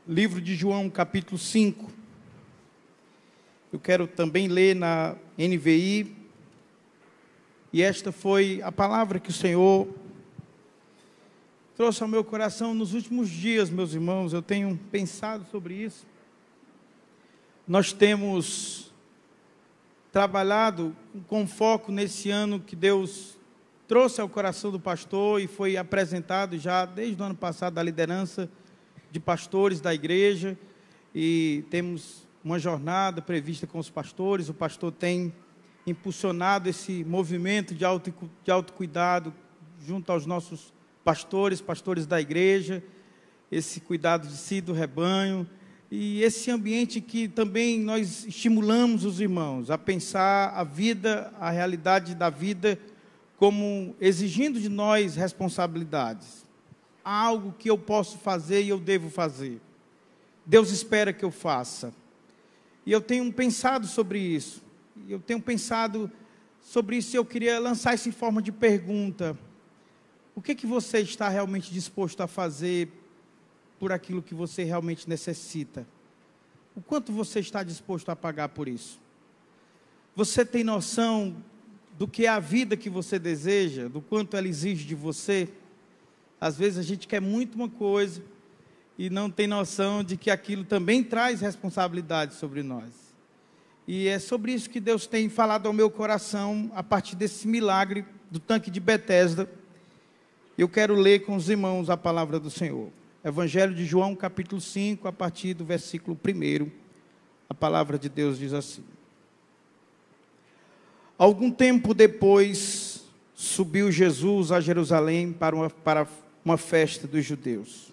livro de João, capítulo 5. Eu quero também ler na NVI, e esta foi a palavra que o Senhor trouxe ao meu coração nos últimos dias, meus irmãos. Eu tenho pensado sobre isso. Nós temos trabalhado com foco nesse ano que Deus trouxe ao coração do pastor e foi apresentado já desde o ano passado à liderança de pastores da igreja, e temos uma jornada prevista com os pastores. O pastor tem impulsionado esse movimento de autocuidado junto aos nossos pastores da igreja, esse cuidado de si, do rebanho, e esse ambiente que também nós estimulamos os irmãos a pensar a vida, a realidade da vida, como exigindo de nós responsabilidades. Há algo que eu posso fazer e eu devo fazer. Deus espera que eu faça. E eu tenho pensado sobre isso. E eu queria lançar isso em forma de pergunta. O que você está realmente disposto a fazer por aquilo que você realmente necessita? O quanto você está disposto a pagar por isso? Você tem noção do que é a vida que você deseja, do quanto ela exige de você? Às vezes a gente quer muito uma coisa e não tem noção de que aquilo também traz responsabilidade sobre nós. E é sobre isso que Deus tem falado ao meu coração a partir desse milagre do tanque de Betesda. Eu quero ler com os irmãos a palavra do Senhor. Evangelho de João, capítulo 5, a partir do versículo 1. A palavra de Deus diz assim: Algum tempo depois, subiu Jesus a Jerusalém para uma festa dos judeus.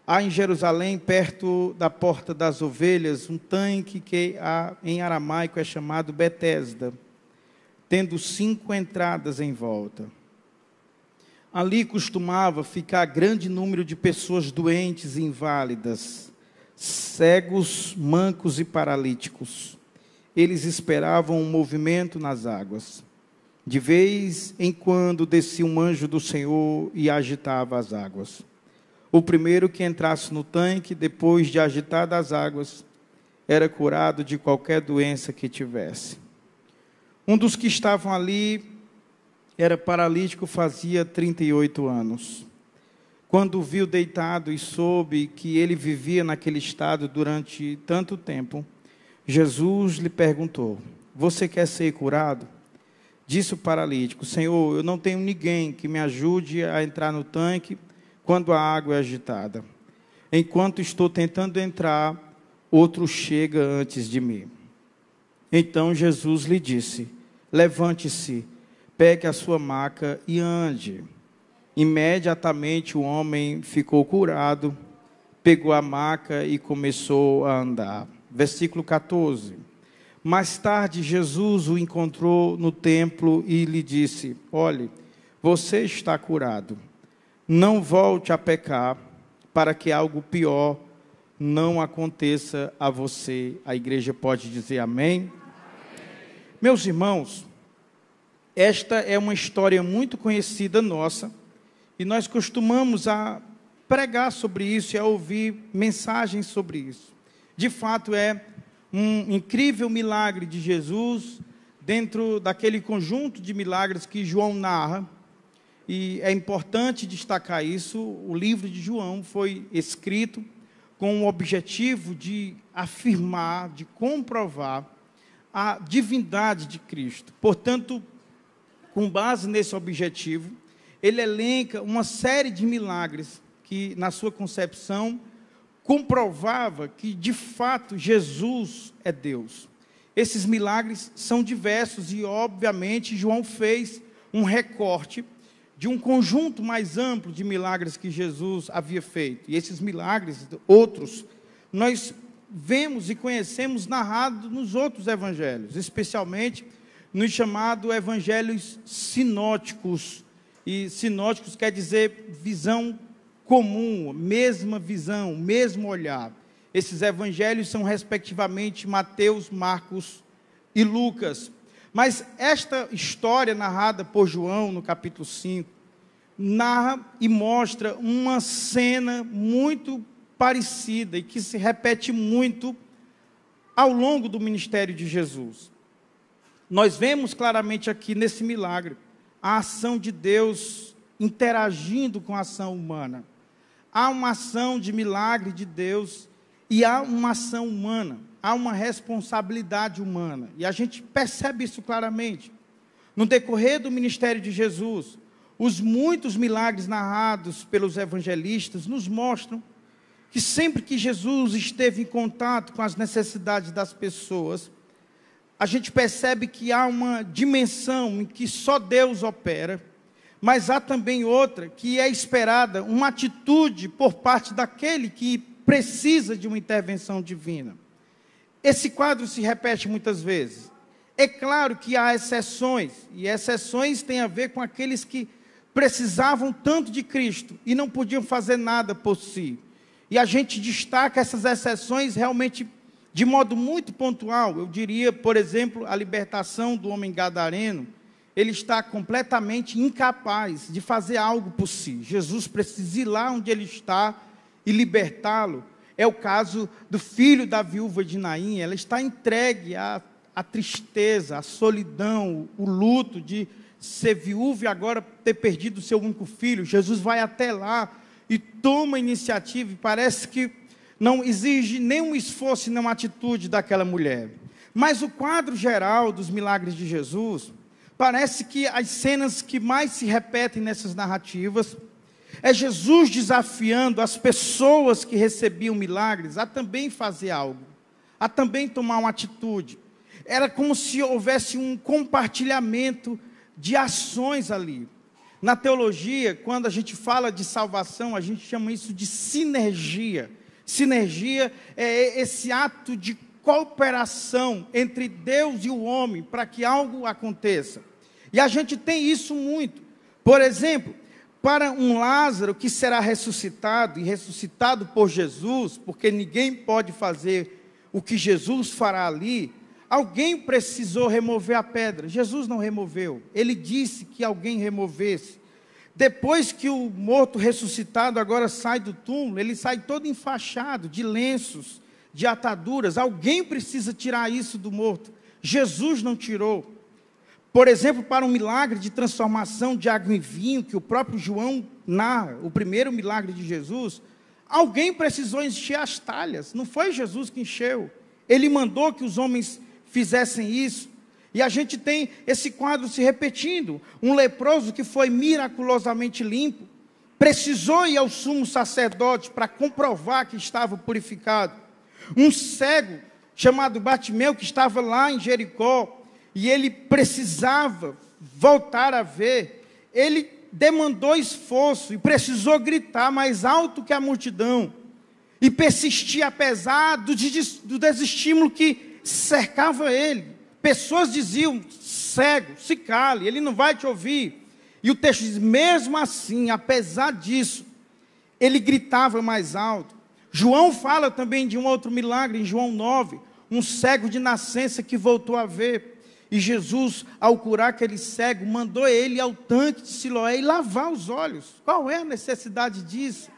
Há em Jerusalém, perto da porta das ovelhas, um tanque que em aramaico é chamado Betesda, tendo 5 entradas em volta. Ali costumava ficar grande número de pessoas doentes e inválidas, cegos, mancos e paralíticos. Eles esperavam um movimento nas águas. De vez em quando descia um anjo do Senhor e agitava as águas. O primeiro que entrasse no tanque, depois de agitar as águas, era curado de qualquer doença que tivesse. Um dos que estavam ali era paralítico, fazia 38 anos. Quando o viu deitado e soube que ele vivia naquele estado durante tanto tempo, Jesus lhe perguntou: Você quer ser curado? Disse o paralítico: Senhor, eu não tenho ninguém que me ajude a entrar no tanque quando a água é agitada. Enquanto estou tentando entrar, outro chega antes de mim. Então Jesus lhe disse: Levante-se, pegue a sua maca e ande. Imediatamente o homem ficou curado, pegou a maca e começou a andar. Versículo 14. Mais tarde, Jesus o encontrou no templo e lhe disse: Olhe, você está curado. Não volte a pecar, para que algo pior não aconteça a você. A igreja pode dizer amém? Meus irmãos, esta é uma história muito conhecida nossa, e nós costumamos a pregar sobre isso e a ouvir mensagens sobre isso. De fato, é um incrível milagre de Jesus, dentro daquele conjunto de milagres que João narra, e é importante destacar isso. O livro de João foi escrito com o objetivo de afirmar, de comprovar a divindade de Cristo. Portanto, com base nesse objetivo, ele elenca uma série de milagres que, na sua concepção, comprovava que, de fato, Jesus é Deus. Esses milagres são diversos e, obviamente, João fez um recorte de um conjunto mais amplo de milagres que Jesus havia feito. E esses milagres, outros, nós vemos e conhecemos narrados nos outros evangelhos, especialmente nos chamados evangelhos sinóticos. E sinóticos quer dizer visão comum, mesma visão, mesmo olhar. Esses evangelhos são respectivamente Mateus, Marcos e Lucas. Mas esta história narrada por João no capítulo 5, narra e mostra uma cena muito parecida e que se repete muito ao longo do ministério de Jesus. Nós vemos claramente aqui nesse milagre a ação de Deus interagindo com a ação humana. Há uma ação de milagre de Deus e há uma ação humana, há uma responsabilidade humana. E a gente percebe isso claramente. No decorrer do ministério de Jesus, os muitos milagres narrados pelos evangelistas nos mostram que sempre que Jesus esteve em contato com as necessidades das pessoas, a gente percebe que há uma dimensão em que só Deus opera, mas há também outra que é esperada, uma atitude por parte daquele que precisa de uma intervenção divina. Esse quadro se repete muitas vezes. É claro que há exceções, e exceções têm a ver com aqueles que precisavam tanto de Cristo e não podiam fazer nada por si. E a gente destaca essas exceções realmente de modo muito pontual. Eu diria, por exemplo, a libertação do homem gadareno. Ele está completamente incapaz de fazer algo por si. Jesus precisa ir lá onde ele está e libertá-lo. É o caso do filho da viúva de Naim. Ela está entregue à tristeza, à solidão, o luto de ser viúva e agora ter perdido o seu único filho. Jesus vai até lá e toma iniciativa, e parece que não exige nenhum esforço e nenhuma atitude daquela mulher. Mas o quadro geral dos milagres de Jesus, parece que as cenas que mais se repetem nessas narrativas, é Jesus desafiando as pessoas que recebiam milagres a também fazer algo, a também tomar uma atitude. Era como se houvesse um compartilhamento de ações ali. Na teologia, quando a gente fala de salvação, a gente chama isso de sinergia. Sinergia é esse ato de cooperação entre Deus e o homem para que algo aconteça. E a gente tem isso muito. Por exemplo, para um Lázaro que será ressuscitado, e ressuscitado por Jesus, porque ninguém pode fazer o que Jesus fará ali, alguém precisou remover a pedra. Jesus não removeu. Ele disse que alguém removesse. Depois que o morto ressuscitado agora sai do túmulo, ele sai todo enfaixado de lenços, de ataduras. Alguém precisa tirar isso do morto. Jesus não tirou. Por exemplo, para um milagre de transformação de água em vinho, que o próprio João narra, o primeiro milagre de Jesus, alguém precisou encher as talhas. Não foi Jesus que encheu. Ele mandou que os homens fizessem isso. E a gente tem esse quadro se repetindo. Um leproso que foi miraculosamente limpo, precisou ir ao sumo sacerdote para comprovar que estava purificado. Um cego chamado Bartimeu, que estava lá em Jericó, e ele precisava voltar a ver. Ele demandou esforço e precisou gritar mais alto que a multidão. E persistir apesar do desestímulo que cercava ele. Pessoas diziam: cego, se cale, ele não vai te ouvir. E o texto diz: mesmo assim, apesar disso, ele gritava mais alto. João fala também de um outro milagre, em João 9, um cego de nascença que voltou a ver. E Jesus, ao curar aquele cego, mandou ele ao tanque de Siloé e lavar os olhos. Qual é a necessidade disso?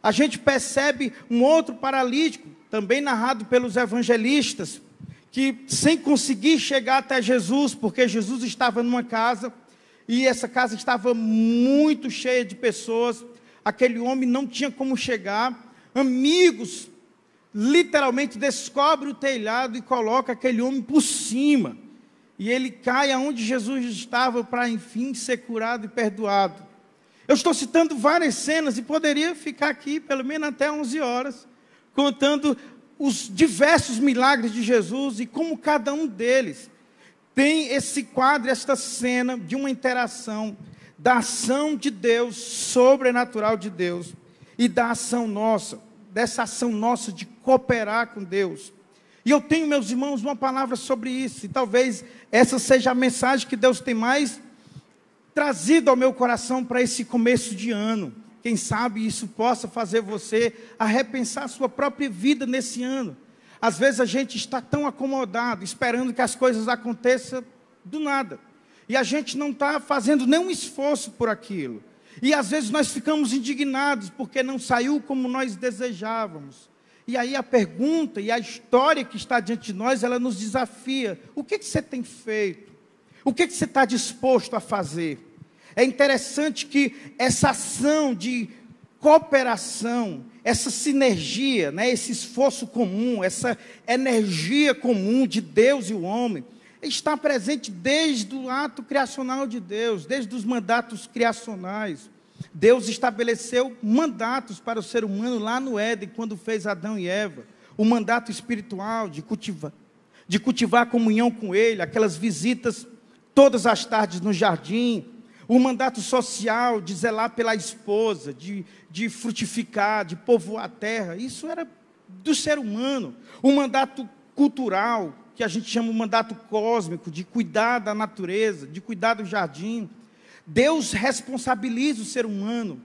A gente percebe um outro paralítico, também narrado pelos evangelistas, que sem conseguir chegar até Jesus, porque Jesus estava numa casa, e essa casa estava muito cheia de pessoas, aquele homem não tinha como chegar. Amigos, literalmente descobre o telhado e coloca aquele homem por cima, e ele cai aonde Jesus estava para enfim ser curado e perdoado. Eu estou citando várias cenas e poderia ficar aqui pelo menos até 11 horas, contando os diversos milagres de Jesus e como cada um deles tem esse quadro, esta cena de uma interação da ação de Deus, sobrenatural de Deus, e da ação nossa, dessa ação nossa de cooperar com Deus. E eu tenho, meus irmãos, uma palavra sobre isso, e talvez essa seja a mensagem que Deus tem mais trazido ao meu coração para esse começo de ano. Quem sabe isso possa fazer você a repensar a sua própria vida nesse ano. Às vezes a gente está tão acomodado, esperando que as coisas aconteçam do nada. E a gente não está fazendo nenhum esforço por aquilo. E às vezes nós ficamos indignados porque não saiu como nós desejávamos. E aí a pergunta e a história que está diante de nós, ela nos desafia. O que você tem feito? O que você está disposto a fazer? É interessante que essa ação de cooperação, essa sinergia, né, esse esforço comum, essa energia comum de Deus e o homem, está presente desde o ato criacional de Deus, desde os mandatos criacionais. Deus estabeleceu mandatos para o ser humano lá no Éden, quando fez Adão e Eva. O mandato espiritual de cultivar comunhão com Ele, aquelas visitas todas as tardes no jardim. O mandato social de zelar pela esposa, de frutificar, de povoar a terra. Isso era do ser humano. O mandato cultural, que a gente chama o mandato cósmico, de cuidar da natureza, de cuidar do jardim. Deus responsabiliza o ser humano.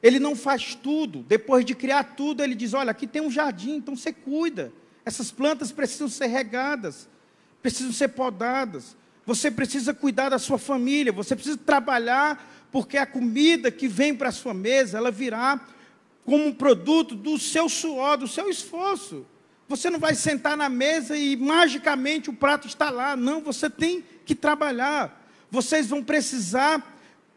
Ele não faz tudo. Depois de criar tudo, Ele diz, olha, aqui tem um jardim, então você cuida. Essas plantas precisam ser regadas, precisam ser podadas. Você precisa cuidar da sua família, você precisa trabalhar, porque a comida que vem para a sua mesa, ela virá como um produto do seu suor, do seu esforço. Você não vai sentar na mesa e magicamente o prato está lá. Não, você tem que trabalhar. Vocês vão precisar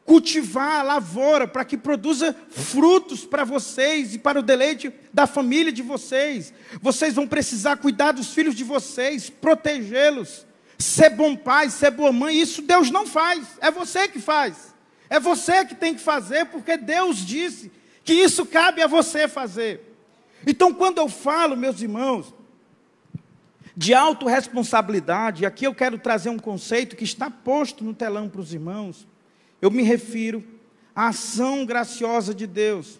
cultivar a lavoura para que produza frutos para vocês e para o deleite da família de vocês. Vocês vão precisar cuidar dos filhos de vocês, protegê-los, ser bom pai, ser boa mãe. Isso Deus não faz, é você que faz. É você que tem que fazer, porque Deus disse que isso cabe a você fazer. Então, quando eu falo, meus irmãos, de autorresponsabilidade, aqui eu quero trazer um conceito que está posto no telão para os irmãos. Eu me refiro à ação graciosa de Deus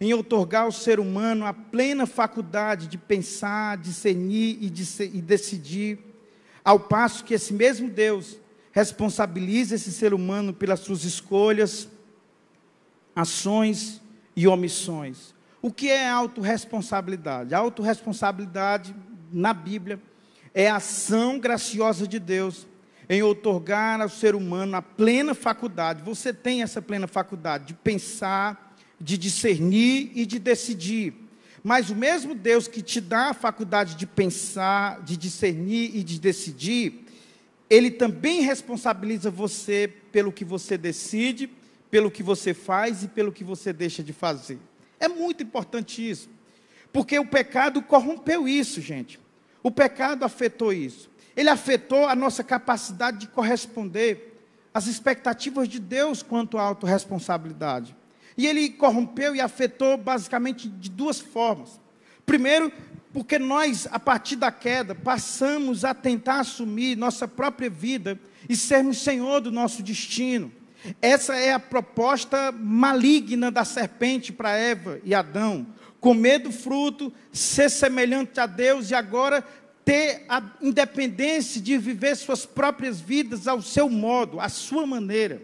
em outorgar ao ser humano a plena faculdade de pensar, discernir e decidir, ao passo que esse mesmo Deus responsabiliza esse ser humano pelas suas escolhas, ações e omissões. O que é autorresponsabilidade? A autorresponsabilidade, na Bíblia, é a ação graciosa de Deus em outorgar ao ser humano a plena faculdade. Você tem essa plena faculdade de pensar, de discernir e de decidir. Mas o mesmo Deus que te dá a faculdade de pensar, de discernir e de decidir, Ele também responsabiliza você pelo que você decide, pelo que você faz e pelo que você deixa de fazer. É muito importante isso, porque o pecado corrompeu isso, gente. O pecado afetou isso. Ele afetou a nossa capacidade de corresponder às expectativas de Deus quanto à autorresponsabilidade. E ele corrompeu e afetou basicamente de duas formas. Primeiro, porque nós, a partir da queda, passamos a tentar assumir nossa própria vida e sermos senhor do nosso destino. Essa é a proposta maligna da serpente para Eva e Adão. Comer do fruto, ser semelhante a Deus e agora ter a independência de viver suas próprias vidas ao seu modo, à sua maneira.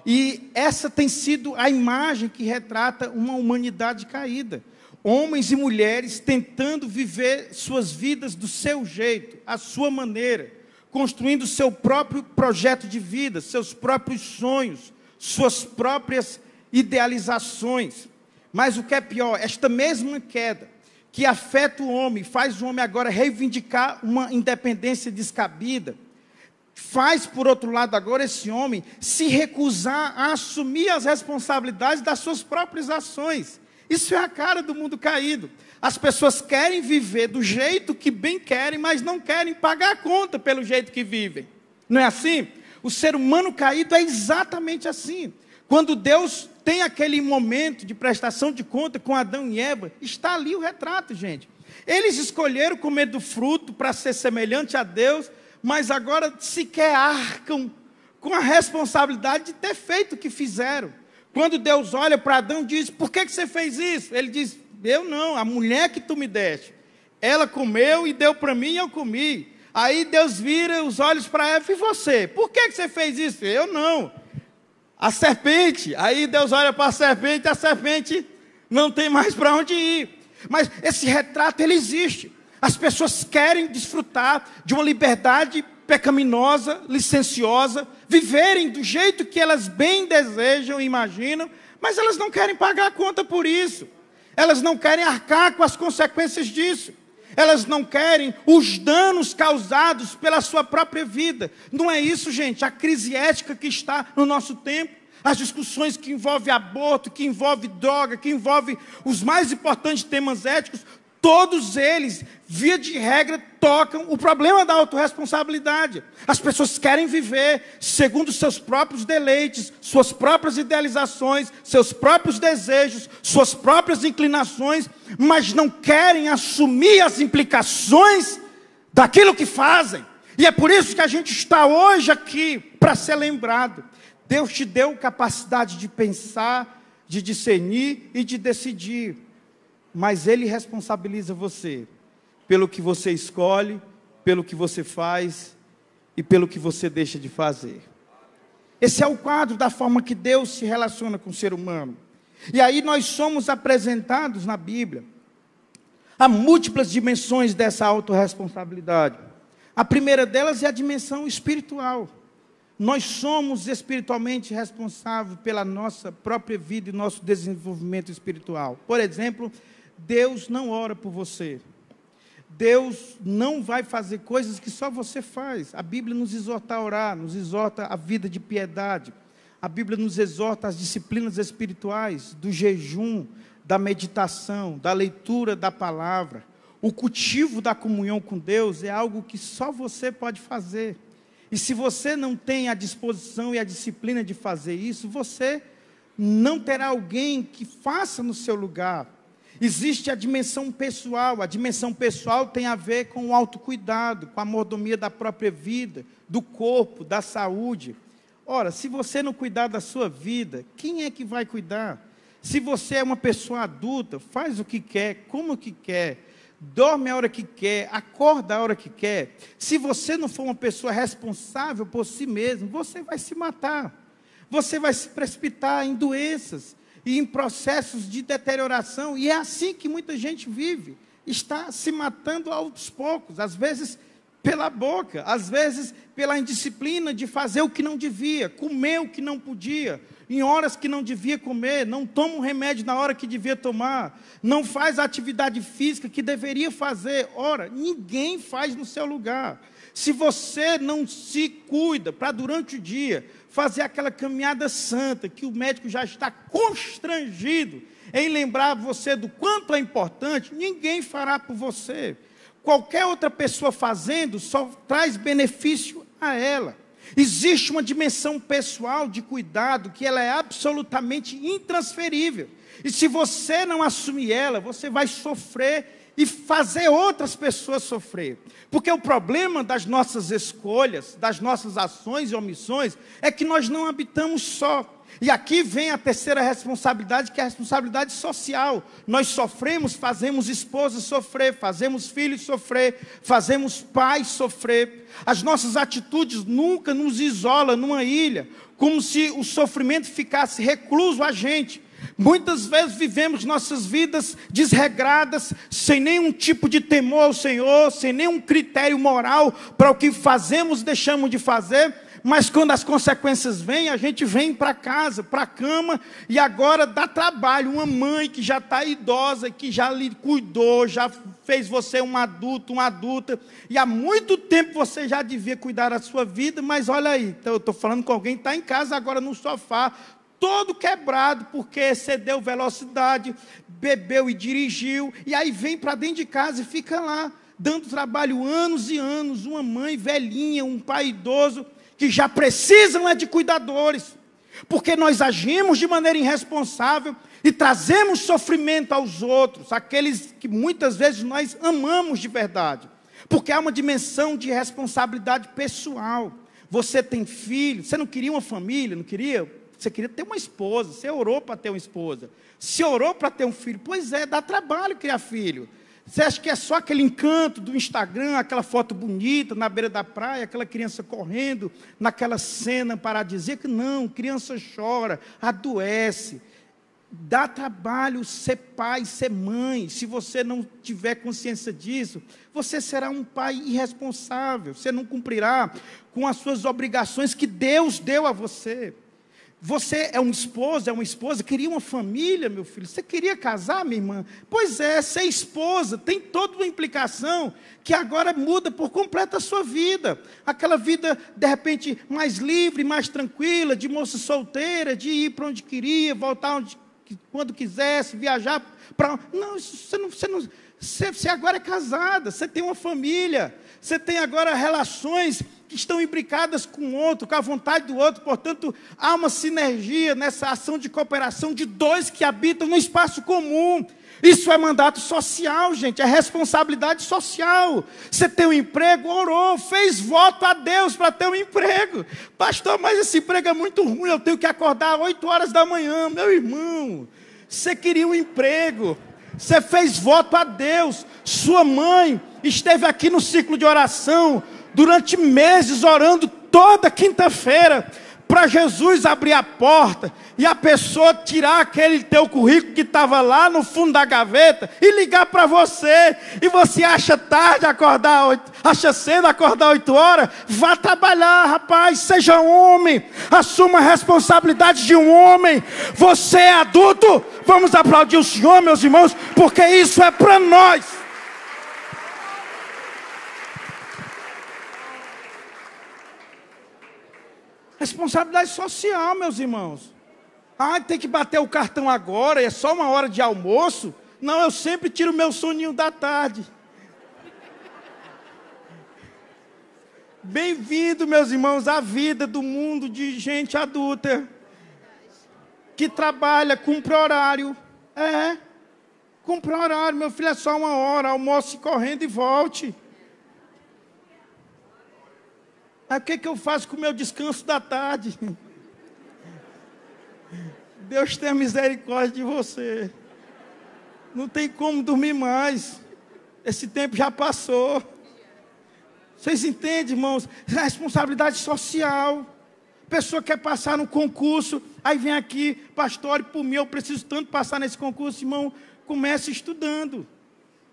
E essa tem sido a imagem que retrata uma humanidade caída. Homens e mulheres tentando viver suas vidas do seu jeito, à sua maneira, construindo seu próprio projeto de vida, seus próprios sonhos, suas próprias idealizações. Mas o que é pior, esta mesma queda que afeta o homem, faz o homem agora reivindicar uma independência descabida, faz, por outro lado, agora esse homem se recusar a assumir as responsabilidades das suas próprias ações. Isso é a cara do mundo caído. As pessoas querem viver do jeito que bem querem, mas não querem pagar a conta pelo jeito que vivem. Não é assim? O ser humano caído é exatamente assim. Quando Deus tem aquele momento de prestação de conta com Adão e Eva, está ali o retrato, gente. Eles escolheram comer do fruto para ser semelhante a Deus, mas agora sequer arcam com a responsabilidade de ter feito o que fizeram. Quando Deus olha para Adão e diz, por que você fez isso? Ele diz, eu não, a mulher que tu me deste, ela comeu e deu para mim e eu comi. Aí Deus vira os olhos para Eva, e você? Por que você fez isso? Eu não. A serpente, aí Deus olha para a serpente não tem mais para onde ir. Mas esse retrato, ele existe. As pessoas querem desfrutar de uma liberdade pecaminosa, licenciosa, viverem do jeito que elas bem desejam e imaginam, Mas elas não querem pagar a conta por isso. Elas não querem arcar com as consequências disso. Elas não querem os danos causados pela sua própria vida. Não é isso, gente. A crise ética que está no nosso tempo, as discussões que envolvem aborto, que envolvem droga, que envolvem os mais importantes temas éticos, todos eles, via de regra, tocam o problema da autorresponsabilidade. As pessoas querem viver segundo seus próprios deleites, suas próprias idealizações, seus próprios desejos, suas próprias inclinações, mas não querem assumir as implicações daquilo que fazem. E é por isso que a gente está hoje aqui, para ser lembrado. Deus te deu capacidade de pensar, de discernir e de decidir. Mas Ele responsabiliza você pelo que você escolhe, pelo que você faz e pelo que você deixa de fazer. Esse é o quadro da forma que Deus se relaciona com o ser humano. E aí nós somos apresentados na Bíblia a múltiplas dimensões dessa autorresponsabilidade. A primeira delas é a dimensão espiritual. Nós somos espiritualmente responsáveis pela nossa própria vida e nosso desenvolvimento espiritual. Por exemplo, Deus não ora por você. Deus não vai fazer coisas que só você faz. A Bíblia nos exorta a orar, nos exorta a vida de piedade. A Bíblia nos exorta às disciplinas espirituais, do jejum, da meditação, da leitura da palavra. O cultivo da comunhão com Deus é algo que só você pode fazer. E se você não tem a disposição e a disciplina de fazer isso, você não terá alguém que faça no seu lugar. Existe a dimensão pessoal. A dimensão pessoal tem a ver com o autocuidado, com a mordomia da própria vida, do corpo, da saúde. Ora, se você não cuidar da sua vida, quem é que vai cuidar? Se você é uma pessoa adulta, faz o que quer, como que quer, dorme a hora que quer, acorda a hora que quer. Se você não for uma pessoa responsável por si mesmo, você vai se matar. Você vai se precipitar em doenças e em processos de deterioração. E é assim que muita gente vive. Está se matando aos poucos, às vezes pela boca, às vezes pela indisciplina de fazer o que não devia, comer o que não podia, em horas que não devia comer, não toma um remédio na hora que devia tomar, não faz a atividade física que deveria fazer. Ora, ninguém faz no seu lugar. Se você não se cuida para durante o dia fazer aquela caminhada santa, que o médico já está constrangido em lembrar você do quanto é importante, ninguém fará por você. Qualquer outra pessoa fazendo só traz benefício a ela. Existe uma dimensão pessoal de cuidado que ela é absolutamente intransferível. E se você não assumir ela, você vai sofrer e fazer outras pessoas sofrer. Porque o problema das nossas escolhas, das nossas ações e omissões, é que nós não habitamos só. E aqui vem a terceira responsabilidade, que é a responsabilidade social. Nós sofremos, fazemos esposas sofrer, fazemos filhos sofrer, fazemos pais sofrer. As nossas atitudes nunca nos isolam numa ilha, como se o sofrimento ficasse recluso a gente. Muitas vezes vivemos nossas vidas desregradas, sem nenhum tipo de temor ao Senhor, sem nenhum critério moral para o que fazemos, deixamos de fazer. Mas quando as consequências vêm, a gente vem para casa, para a cama, e agora dá trabalho. Uma mãe que já está idosa, que já lhe cuidou, já fez você um adulto, uma adulta, e há muito tempo você já devia cuidar da sua vida, mas olha aí, então eu estou falando com alguém que está em casa agora no sofá, todo quebrado, porque excedeu velocidade, bebeu e dirigiu, e aí vem para dentro de casa e fica lá, dando trabalho anos e anos, uma mãe velhinha, um pai idoso, que já precisam de cuidadores, porque nós agimos de maneira irresponsável e trazemos sofrimento aos outros, aqueles que muitas vezes nós amamos de verdade, porque há uma dimensão de responsabilidade pessoal. Você tem filho, você não queria uma família, não queria? Você queria ter uma esposa, você orou para ter uma esposa, você orou para ter um filho, pois é, dá trabalho criar filho. Você acha que é só aquele encanto do Instagram, aquela foto bonita na beira da praia, aquela criança correndo naquela cena paradisíaca? Não, criança chora, adoece. Dá trabalho ser pai, ser mãe. Se você não tiver consciência disso, você será um pai irresponsável. Você não cumprirá com as suas obrigações que Deus deu a você. Você é um esposo, é uma esposa, queria uma família, meu filho. Você queria casar, minha irmã? Pois é, ser esposa tem toda uma implicação que agora muda por completo a sua vida. Aquela vida, de repente, mais livre, mais tranquila, de moça solteira, de ir para onde queria, voltar quando quisesse, viajar para... Não, você agora é casada, você tem uma família, você tem agora relações que estão imbricadas com o outro, com a vontade do outro, portanto, há uma sinergia nessa ação de cooperação de dois que habitam no espaço comum. Isso é mandato social, gente, é responsabilidade social. Você tem um emprego, orou, fez voto a Deus para ter um emprego. Pastor, mas esse emprego é muito ruim, eu tenho que acordar às 8 horas da manhã. Meu irmão, você queria um emprego, você fez voto a Deus. Sua mãe esteve aqui no ciclo de oração, durante meses, orando toda quinta-feira, para Jesus abrir a porta, e a pessoa tirar aquele teu currículo que estava lá no fundo da gaveta, e ligar para você, e você acha tarde acordar, acha cedo acordar 8 horas, vá trabalhar, rapaz, seja homem, assuma a responsabilidade de um homem, você é adulto, vamos aplaudir o Senhor, meus irmãos, porque isso é para nós. Responsabilidade social, meus irmãos. Ah, tem que bater o cartão agora, é só 1 hora de almoço. Não, eu sempre tiro meu soninho da tarde. Bem-vindo, meus irmãos, à vida do mundo de gente adulta, que trabalha, cumpre horário. Cumpre horário, meu filho, é só 1 hora, almoce correndo e volte. Aí o que eu faço com o meu descanso da tarde? Deus tenha misericórdia de você. Não tem como dormir mais. Esse tempo já passou. Vocês entendem, irmãos? É responsabilidade social. A pessoa quer passar no concurso, aí vem aqui, pastor, por mim eu preciso tanto passar nesse concurso, irmão. Comece estudando.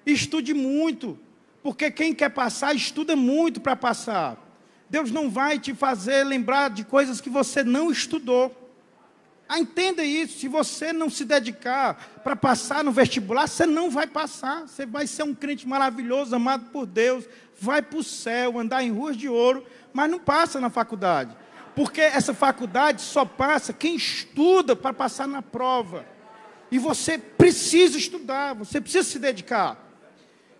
Estude muito. Porque quem quer passar, estuda muito para passar. Deus não vai te fazer lembrar de coisas que você não estudou. Entenda isso, se você não se dedicar para passar no vestibular, você não vai passar. Você vai ser um crente maravilhoso, amado por Deus, vai para o céu, andar em ruas de ouro, mas não passa na faculdade. Porque essa faculdade só passa quem estuda para passar na prova. E você precisa estudar, você precisa se dedicar.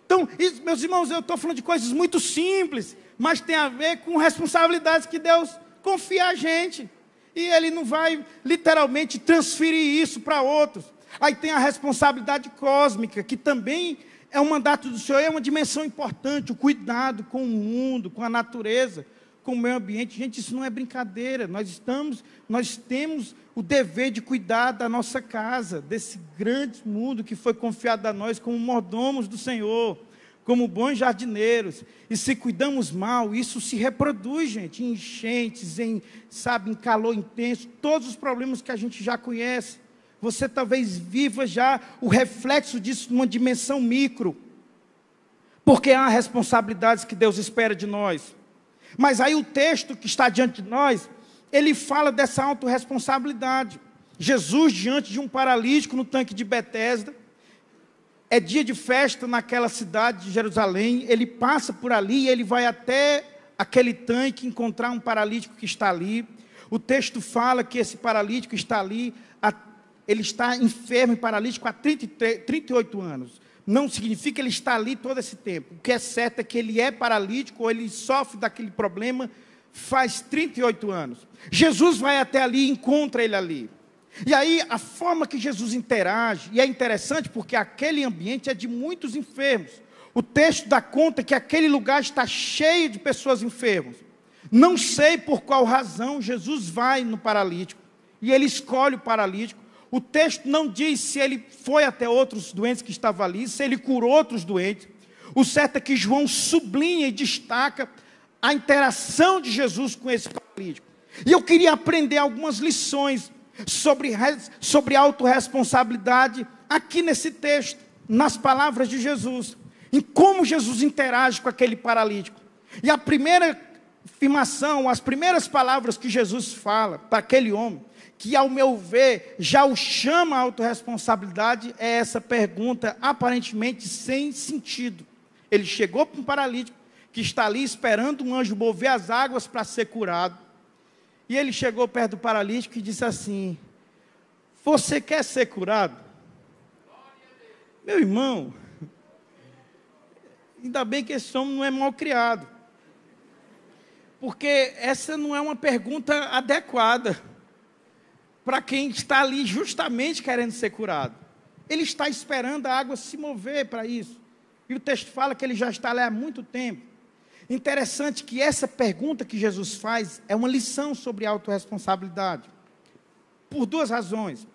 Então, isso, meus irmãos, eu estou falando de coisas muito simples, mas tem a ver com responsabilidades que Deus confia a gente. E Ele não vai, literalmente, transferir isso para outros. Aí tem a responsabilidade cósmica, que também é um mandato do Senhor, é uma dimensão importante, o cuidado com o mundo, com a natureza, com o meio ambiente. Gente, isso não é brincadeira. Nós temos o dever de cuidar da nossa casa, desse grande mundo que foi confiado a nós como mordomos do Senhor, como bons jardineiros. E se cuidamos mal, isso se reproduz, gente, em enchentes, em calor intenso, todos os problemas que a gente já conhece. Você talvez viva já o reflexo disso numa dimensão micro, porque há responsabilidades que Deus espera de nós. Mas aí o texto que está diante de nós, ele fala dessa autorresponsabilidade. Jesus diante de um paralítico no tanque de Betesda, é dia de festa naquela cidade de Jerusalém, ele passa por ali e ele vai até aquele tanque encontrar um paralítico que está ali. O texto fala que esse paralítico está ali, ele está enfermo e paralítico há 38 anos. Não significa que ele está ali todo esse tempo. O que é certo é que ele é paralítico, ou ele sofre daquele problema faz 38 anos. Jesus vai até ali e encontra ele ali. E aí, a forma que Jesus interage, e é interessante porque aquele ambiente é de muitos enfermos. O texto dá conta que aquele lugar está cheio de pessoas enfermas. Não sei por qual razão Jesus vai no paralítico, e ele escolhe o paralítico. O texto não diz se ele foi até outros doentes que estavam ali, se ele curou outros doentes. O certo é que João sublinha e destaca a interação de Jesus com esse paralítico. E eu queria aprender algumas lições sobre autorresponsabilidade aqui nesse texto, nas palavras de Jesus, em como Jesus interage com aquele paralítico. E a primeira afirmação, as primeiras palavras que Jesus fala para aquele homem, que, ao meu ver, já o chama à autorresponsabilidade, é essa pergunta aparentemente sem sentido. Ele chegou para um paralítico que está ali esperando um anjo mover as águas para ser curado. E ele chegou perto do paralítico e disse assim: você quer ser curado? Meu irmão, ainda bem que esse homem não é mal criado, porque essa não é uma pergunta adequada para quem está ali justamente querendo ser curado. Ele está esperando a água se mover para isso. E o texto fala que ele já está lá há muito tempo. Interessante que essa pergunta que Jesus faz é uma lição sobre autorresponsabilidade. Por duas razões.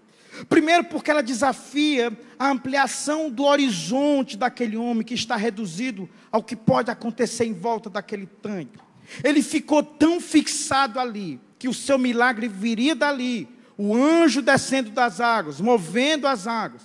Primeiro, porque ela desafia a ampliação do horizonte daquele homem que está reduzido ao que pode acontecer em volta daquele tanque. Ele ficou tão fixado ali, que o seu milagre viria dali, o anjo descendo das águas, movendo as águas,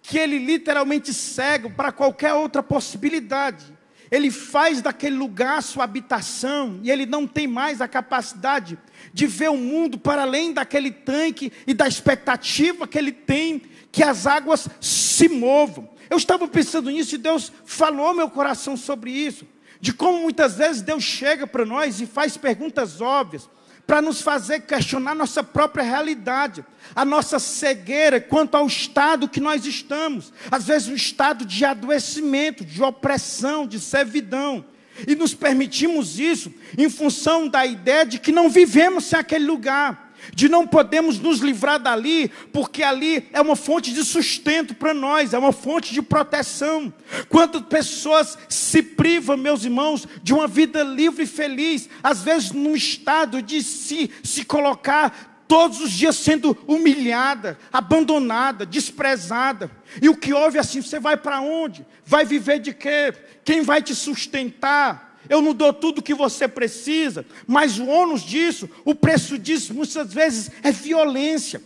que ele literalmente cego para qualquer outra possibilidade. Ele faz daquele lugar sua habitação, e ele não tem mais a capacidade de ver o mundo para além daquele tanque e da expectativa que ele tem que as águas se movam. Eu estava pensando nisso e Deus falou ao meu coração sobre isso, de como muitas vezes Deus chega para nós e faz perguntas óbvias, para nos fazer questionar nossa própria realidade, a nossa cegueira quanto ao estado que nós estamos, às vezes um estado de adoecimento, de opressão, de servidão, e nos permitimos isso em função da ideia de que não vivemos sem aquele lugar, de não podemos nos livrar dali, porque ali é uma fonte de sustento para nós, é uma fonte de proteção. Quantas pessoas se privam, meus irmãos, de uma vida livre e feliz, às vezes num estado de se colocar todos os dias sendo humilhada, abandonada, desprezada. E o que houve assim, você vai para onde? Vai viver de quê? Quem vai te sustentar? Eu não dou tudo o que você precisa, mas o ônus disso, o preço disso, muitas vezes é violência,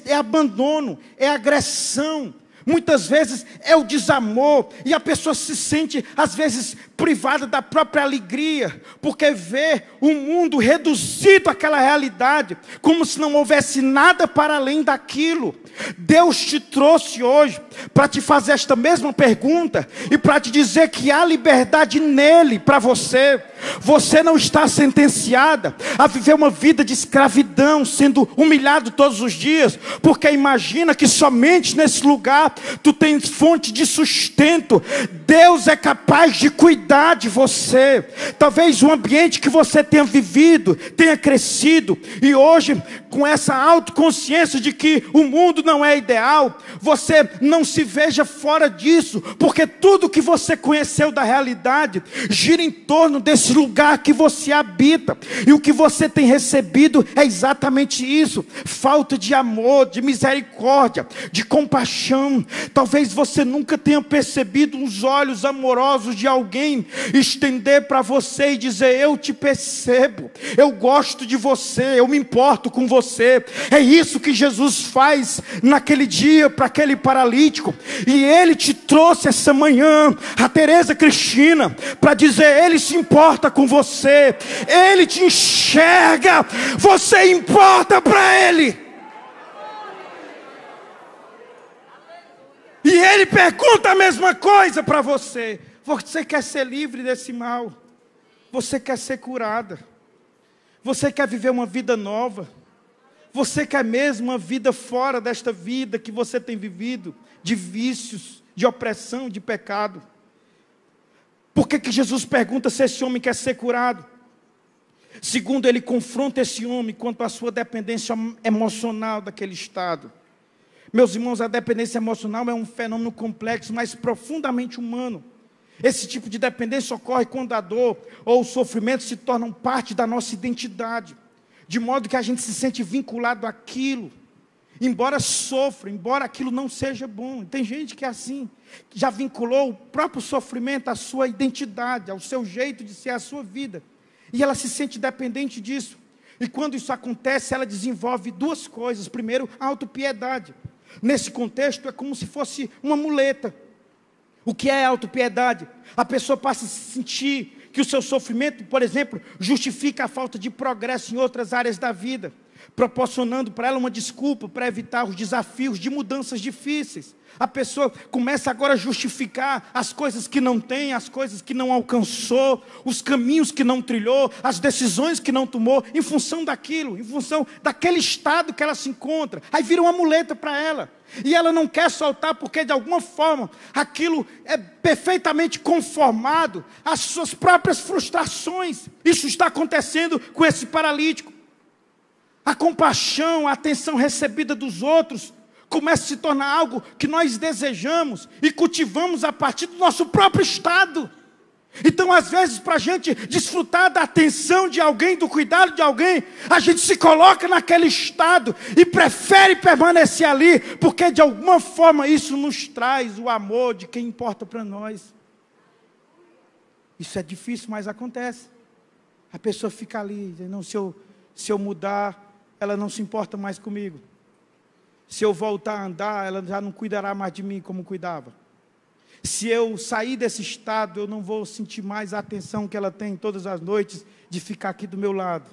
é abandono, é agressão. Muitas vezes é o desamor, e a pessoa se sente, às vezes, privada da própria alegria, porque vê o mundo reduzido àquela realidade, como se não houvesse nada para além daquilo. Deus te trouxe hoje para te fazer esta mesma pergunta, e para te dizer que há liberdade nele para você. Você não está sentenciada a viver uma vida de escravidão, sendo humilhado todos os dias, porque imagina que somente nesse lugar tu tens fonte de sustento. Deus é capaz de cuidar de você. Talvez o ambiente que você tenha vivido, tenha crescido, e hoje com essa autoconsciência de que o mundo não é ideal, você não se veja fora disso, porque tudo que você conheceu da realidade gira em torno desse lugar que você habita, e o que você tem recebido é exatamente isso: falta de amor, de misericórdia, de compaixão. Talvez você nunca tenha percebido os olhos amorosos de alguém estender para você e dizer: eu te percebo, eu gosto de você, eu me importo com você. É isso que Jesus faz naquele dia para aquele paralítico, e ele te trouxe essa manhã, a Tereza Cristina, para dizer: ele se importa com você, ele te enxerga, você importa para ele. E ele pergunta a mesma coisa para você: você quer ser livre desse mal? Você quer ser curada? Você quer viver uma vida nova? Você quer mesmo uma vida fora desta vida que você tem vivido, de vícios, de opressão, de pecado? Por que Jesus pergunta se esse homem quer ser curado? Segundo, ele confronta esse homem quanto à sua dependência emocional daquele estado. Meus irmãos, a dependência emocional é um fenômeno complexo, mas profundamente humano. Esse tipo de dependência ocorre quando a dor ou o sofrimento se tornam parte da nossa identidade, de modo que a gente se sente vinculado àquilo, embora sofra, embora aquilo não seja bom. Tem gente que é assim, que já vinculou o próprio sofrimento à sua identidade, ao seu jeito de ser, à sua vida, e ela se sente dependente disso. E quando isso acontece, ela desenvolve duas coisas. Primeiro, a autopiedade. Nesse contexto, é como se fosse uma muleta. O que é autopiedade? A pessoa passa a se sentir que o seu sofrimento, por exemplo, justifica a falta de progresso em outras áreas da vida. proporcionando para ela uma desculpa para evitar os desafios de mudanças difíceis. A pessoa começa agora a justificar as coisas que não tem, as coisas que não alcançou, os caminhos que não trilhou, as decisões que não tomou, em função daquilo, em função daquele estado que ela se encontra. Aí vira uma muleta para ela. E ela não quer soltar porque de alguma forma aquilo é perfeitamente conformado às suas próprias frustrações. Isso está acontecendo com esse paralítico. A compaixão, a atenção recebida dos outros começa a se tornar algo que nós desejamos e cultivamos a partir do nosso próprio estado. Então, às vezes, para a gente desfrutar da atenção de alguém, do cuidado de alguém, a gente se coloca naquele estado e prefere permanecer ali, porque de alguma forma isso nos traz o amor de quem importa para nós. Isso é difícil, mas acontece. A pessoa fica ali, não, se eu mudar, ela não se importa mais comigo. Se eu voltar a andar, ela já não cuidará mais de mim como cuidava. Se eu sair desse estado, eu não vou sentir mais a atenção que ela tem todas as noites de ficar aqui do meu lado.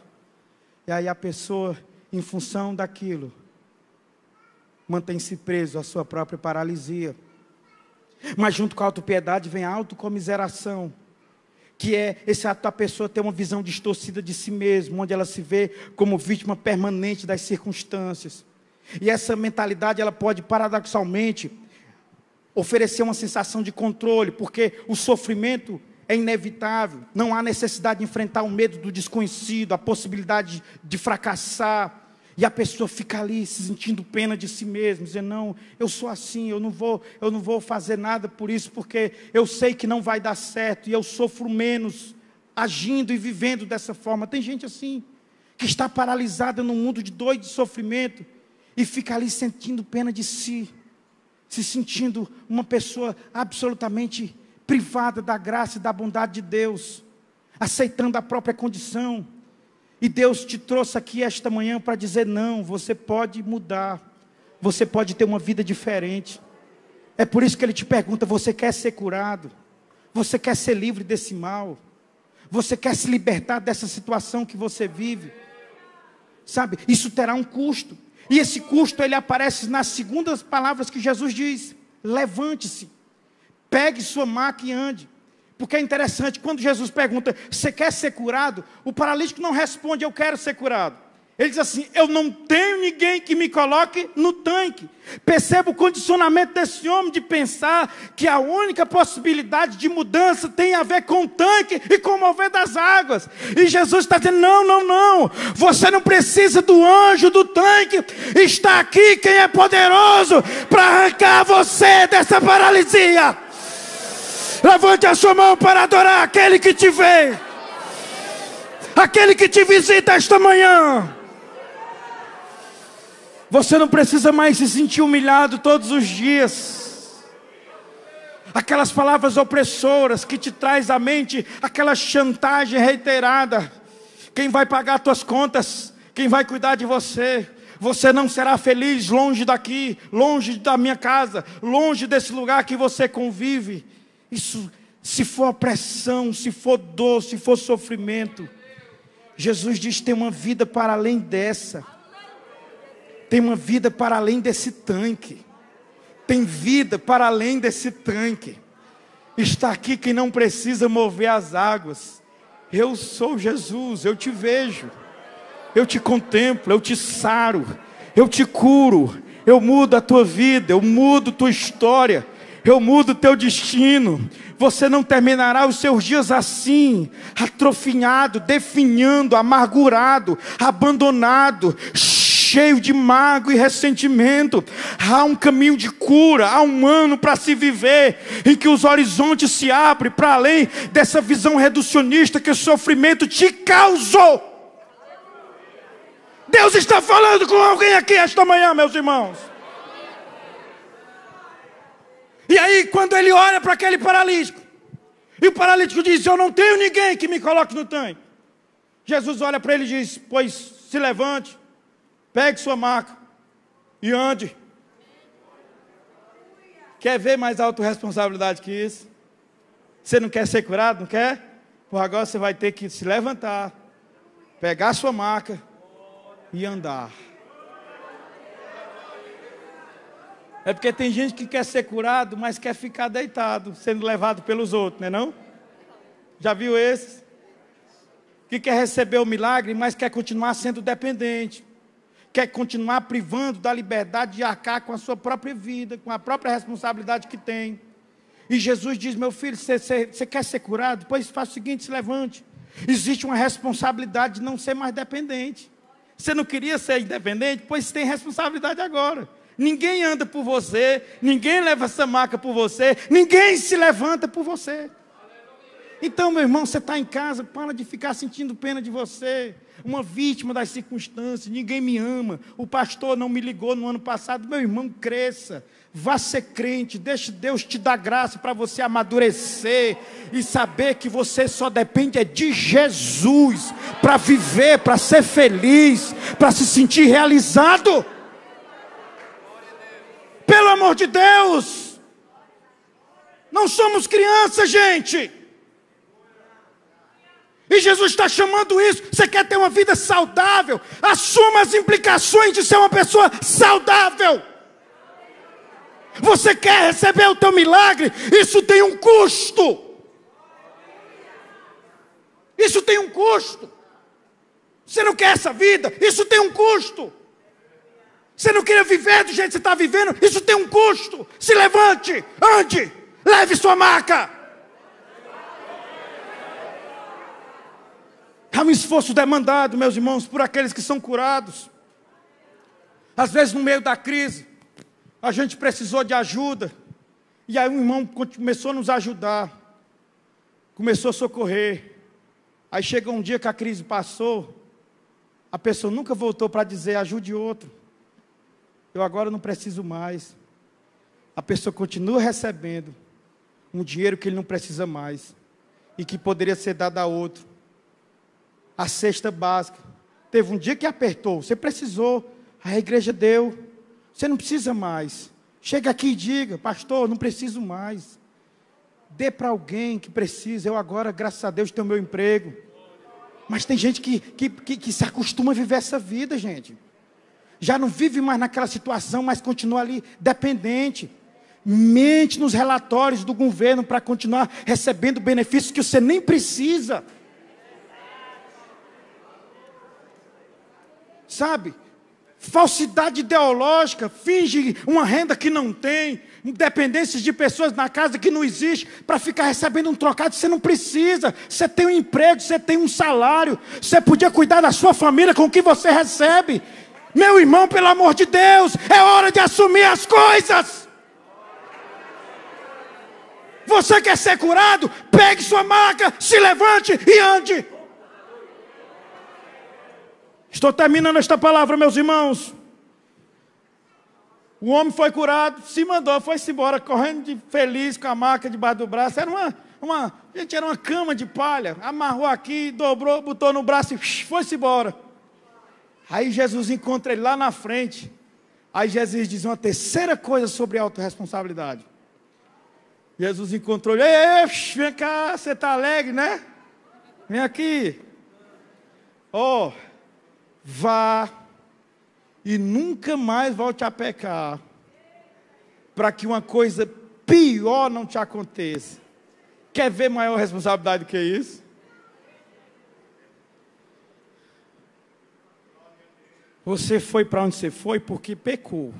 E aí a pessoa, em função daquilo, mantém-se preso à sua própria paralisia. Mas junto com a autopiedade vem a autocomiseração, que é esse ato da pessoa ter uma visão distorcida de si mesma, onde ela se vê como vítima permanente das circunstâncias. E essa mentalidade, ela pode, paradoxalmente, oferecer uma sensação de controle, porque o sofrimento é inevitável, não há necessidade de enfrentar o medo do desconhecido, a possibilidade de fracassar, e a pessoa fica ali se sentindo pena de si mesma, dizendo, não, eu sou assim, eu não vou fazer nada por isso, porque eu sei que não vai dar certo, e eu sofro menos, agindo e vivendo dessa forma. Tem gente assim, que está paralisada num mundo de dor e de sofrimento, e fica ali sentindo pena de si, se sentindo uma pessoa absolutamente privada da graça e da bondade de Deus, aceitando a própria condição. E Deus te trouxe aqui esta manhã para dizer, não, você pode mudar, você pode ter uma vida diferente. É por isso que Ele te pergunta, você quer ser curado? Você quer ser livre desse mal? Você quer se libertar dessa situação que você vive? Sabe, isso terá um custo. E esse custo, ele aparece nas segundas palavras que Jesus diz, levante-se, pegue sua maca e ande. Porque é interessante, quando Jesus pergunta, você quer ser curado? O paralítico não responde, eu quero ser curado. Ele diz assim, eu não tenho ninguém que me coloque no tanque. Perceba o condicionamento desse homem de pensar que a única possibilidade de mudança tem a ver com o tanque e com o mover das águas. E Jesus está dizendo, não, você não precisa do anjo do tanque. Está aqui quem é poderoso para arrancar você dessa paralisia. Levante a sua mão para adorar aquele que te vê, aquele que te visita esta manhã. Você não precisa mais se sentir humilhado todos os dias. Aquelas palavras opressoras que te traz à mente aquela chantagem reiterada. Quem vai pagar tuas contas? Quem vai cuidar de você? Você não será feliz longe daqui, longe da minha casa, longe desse lugar que você convive. Isso, se for opressão, se for dor, se for sofrimento, Jesus diz, tem uma vida para além dessa. Tem uma vida para além desse tanque. Tem vida para além desse tanque. Está aqui quem não precisa mover as águas. Eu sou Jesus, eu te vejo. Eu te contemplo, eu te saro. Eu te curo. Eu mudo a tua vida, eu mudo tua história. Eu mudo o teu destino. Você não terminará os seus dias assim, atrofinhado, definhando, amargurado, abandonado, cheio de mágoa e ressentimento. Há um caminho de cura, há um ano para se viver, em que os horizontes se abrem para além dessa visão reducionista que o sofrimento te causou. Deus está falando com alguém aqui esta manhã, meus irmãos. E aí, quando ele olha para aquele paralítico, e o paralítico diz, eu não tenho ninguém que me coloque no tanque. Jesus olha para ele e diz, pois se levante, pegue sua maca e ande. Quer ver mais autorresponsabilidade que isso? Você não quer ser curado, não quer? Por agora você vai ter que se levantar, pegar sua maca e andar. É porque tem gente que quer ser curado, mas quer ficar deitado, sendo levado pelos outros, não é não? Já viu esses? Que quer receber o milagre, mas quer continuar sendo dependente. Quer continuar privando da liberdade de arcar com a sua própria vida, com a própria responsabilidade que tem. E Jesus diz, meu filho, você quer ser curado? Pois faça o seguinte, se levante. Existe uma responsabilidade de não ser mais dependente. Você não queria ser independente? Pois tem responsabilidade agora. Ninguém anda por você, ninguém leva essa maca por você, ninguém se levanta por você. Então, meu irmão, você está em casa, para de ficar sentindo pena de você, uma vítima das circunstâncias, ninguém me ama, o pastor não me ligou no ano passado. Meu irmão, cresça, vá ser crente, deixe Deus te dar graça para você amadurecer e saber que você só depende de Jesus para viver, para ser feliz, para se sentir realizado. Pelo amor de Deus, não somos crianças, gente. E Jesus está chamando isso. Você quer ter uma vida saudável? Assuma as implicações de ser uma pessoa saudável. Você quer receber o teu milagre? Isso tem um custo. Isso tem um custo. Você não quer essa vida? Isso tem um custo. Você não queria viver do jeito que você está vivendo? Isso tem um custo. Se levante, ande, leve sua maca. Há um esforço demandado, meus irmãos, por aqueles que são curados. Às vezes, no meio da crise, a gente precisou de ajuda. E aí um irmão começou a nos ajudar. Começou a socorrer. Aí chega um dia que a crise passou. A pessoa nunca voltou para dizer, ajude outro. Eu agora não preciso mais. A pessoa continua recebendo um dinheiro que ele não precisa mais. E que poderia ser dado a outro. A cesta básica. Teve um dia que apertou, você precisou, a igreja deu, você não precisa mais. Chega aqui e diga, pastor, não preciso mais. Dê para alguém que precisa. Eu agora, graças a Deus, tenho meu emprego. Mas tem gente que se acostuma a viver essa vida, gente. Já não vive mais naquela situação, mas continua ali dependente. Mente nos relatórios do governo para continuar recebendo benefícios que você nem precisa. Sabe, falsidade ideológica, finge uma renda que não tem, dependências de pessoas na casa que não existe, para ficar recebendo um trocado, você não precisa, você tem um emprego, você tem um salário, você podia cuidar da sua família com o que você recebe. Meu irmão, pelo amor de Deus, é hora de assumir as coisas. Você quer ser curado? Pegue sua maca, se levante e ande. Estou terminando esta palavra, meus irmãos. O homem foi curado, se mandou, foi-se embora, correndo de feliz, com a maca debaixo do braço. Era era uma cama de palha. Amarrou aqui, dobrou, botou no braço e foi-se embora. Aí Jesus encontra ele lá na frente. Aí Jesus diz uma terceira coisa sobre autorresponsabilidade. Jesus encontrou ele. Ei, vem cá, você está alegre, né? Vem aqui. Vá e nunca mais volte a pecar, para que uma coisa pior não te aconteça. Quer ver maior responsabilidade do que isso? Você foi para onde você foi porque pecou.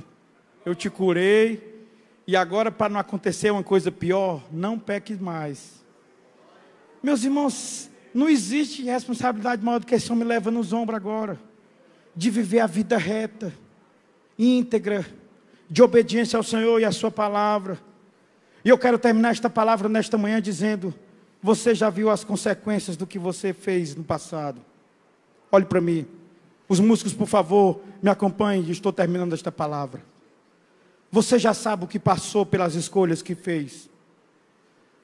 Eu te curei, e agora, para não acontecer uma coisa pior, não peque mais. Meus irmãos, não existe responsabilidade maior do que esse homem leva nos ombros agora. De viver a vida reta, íntegra, de obediência ao Senhor e à sua palavra. E eu quero terminar esta palavra nesta manhã dizendo, você já viu as consequências do que você fez no passado? Olhe para mim. Os músicos, por favor, me acompanhem, estou terminando esta palavra. Você já sabe o que passou pelas escolhas que fez.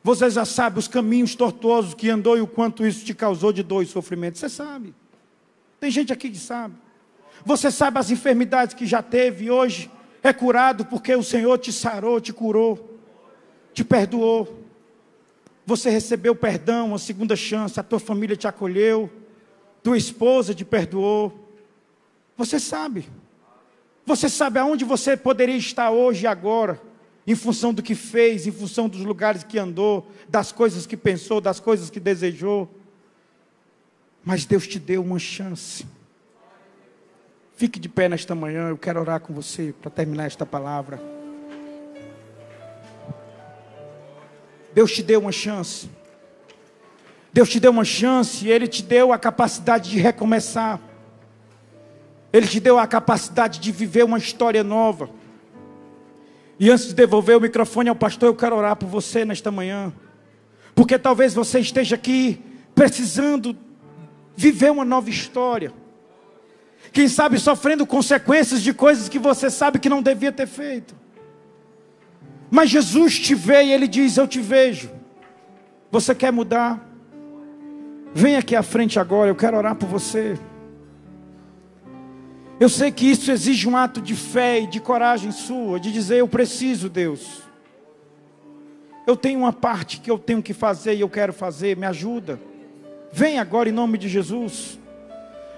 Você já sabe os caminhos tortuosos que andou e o quanto isso te causou de dor e sofrimento. Você sabe. Tem gente aqui que sabe. Você sabe as enfermidades que já teve e hoje é curado porque o Senhor te sarou, te curou, te perdoou. Você recebeu perdão, uma segunda chance, a tua família te acolheu, tua esposa te perdoou. Você sabe. Você sabe aonde você poderia estar hoje e agora, em função do que fez, em função dos lugares que andou, das coisas que pensou, das coisas que desejou. Mas Deus te deu uma chance. Fique de pé nesta manhã, eu quero orar com você para terminar esta palavra. Deus te deu uma chance. Deus te deu uma chance e Ele te deu a capacidade de recomeçar. Ele te deu a capacidade de viver uma história nova. E antes de devolver o microfone ao pastor, eu quero orar por você nesta manhã. Porque talvez você esteja aqui precisando viver uma nova história. Quem sabe sofrendo consequências de coisas que você sabe que não devia ter feito. Mas Jesus te vê e Ele diz: eu te vejo. Você quer mudar? Vem aqui à frente agora, eu quero orar por você. Eu sei que isso exige um ato de fé e de coragem sua, de dizer: eu preciso, Deus. Eu tenho uma parte que eu tenho que fazer e eu quero fazer, me ajuda. Vem agora em nome de Jesus.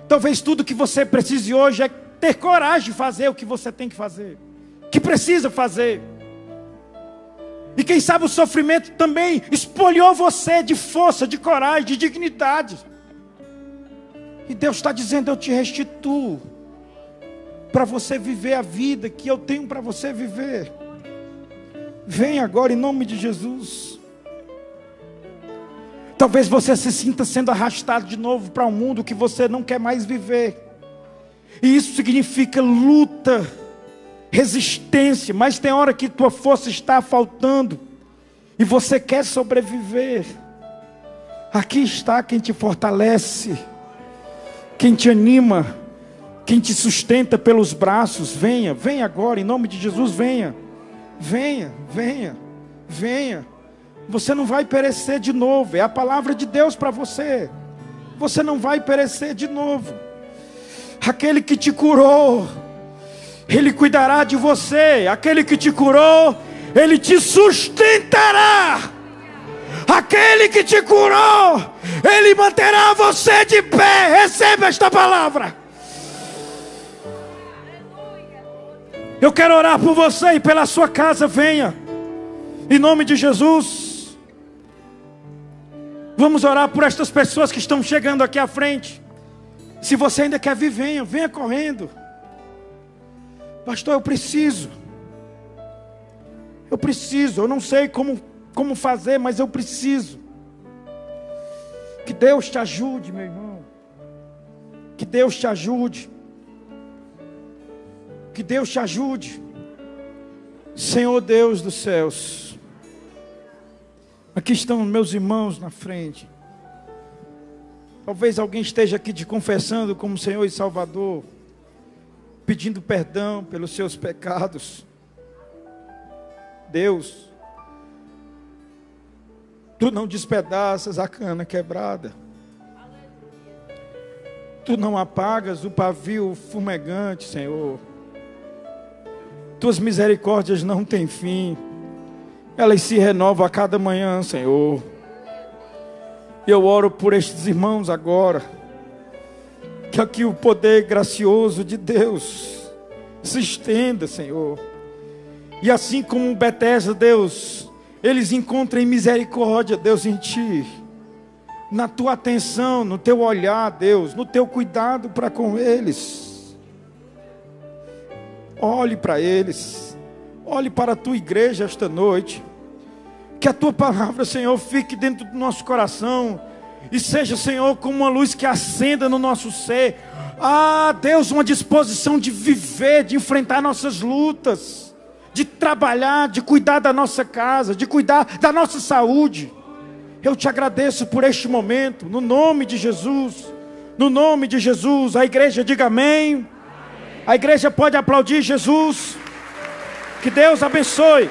Talvez tudo que você precise hoje é ter coragem de fazer o que você tem que fazer, que precisa fazer. E quem sabe o sofrimento também espoliou você de força, de coragem, de dignidade. E Deus está dizendo: eu te restituo, para você viver a vida que eu tenho para você viver. Vem agora em nome de Jesus. Talvez você se sinta sendo arrastado de novo para um mundo que você não quer mais viver. E isso significa luta, resistência. Mas tem hora que tua força está faltando e você quer sobreviver. Aqui está quem te fortalece, quem te anima, quem te sustenta pelos braços. Venha, venha agora, em nome de Jesus, venha. Venha, venha, venha. Você não vai perecer de novo. É a palavra de Deus para você. Você não vai perecer de novo. Aquele que te curou, Ele cuidará de você. Aquele que te curou, Ele te sustentará. Aquele que te curou, Ele manterá você de pé. Receba esta palavra. Eu quero orar por você e pela sua casa. Venha, em nome de Jesus. Vamos orar por estas pessoas que estão chegando aqui à frente. Se você ainda quer vir, venha, venha correndo. Pastor, eu preciso, eu não sei como fazer, mas eu preciso. Que Deus te ajude, meu irmão. Que Deus te ajude. Que Deus te ajude. Senhor Deus dos céus, aqui estão meus irmãos na frente. Talvez alguém esteja aqui te confessando como Senhor e Salvador, pedindo perdão pelos seus pecados. Deus, Tu não despedaças a cana quebrada. Tu não apagas o pavio fumegante, Senhor. Tuas misericórdias não têm fim. Elas se renovam a cada manhã, Senhor. Eu oro por estes irmãos agora. Que aqui o poder gracioso de Deus se estenda, Senhor. E assim como Betesda, Deus, eles encontrem misericórdia, Deus, em Ti. Na Tua atenção, no Teu olhar, Deus, no Teu cuidado para com eles. Olhe para eles. Olhe para a Tua igreja esta noite. Que a Tua palavra, Senhor, fique dentro do nosso coração. E seja, Senhor, como uma luz que acenda no nosso ser. Ah, Deus, uma disposição de viver, de enfrentar nossas lutas, de trabalhar, de cuidar da nossa casa, de cuidar da nossa saúde. Eu te agradeço por este momento, no nome de Jesus. No nome de Jesus. A igreja diga amém. A igreja pode aplaudir Jesus. Que Deus abençoe.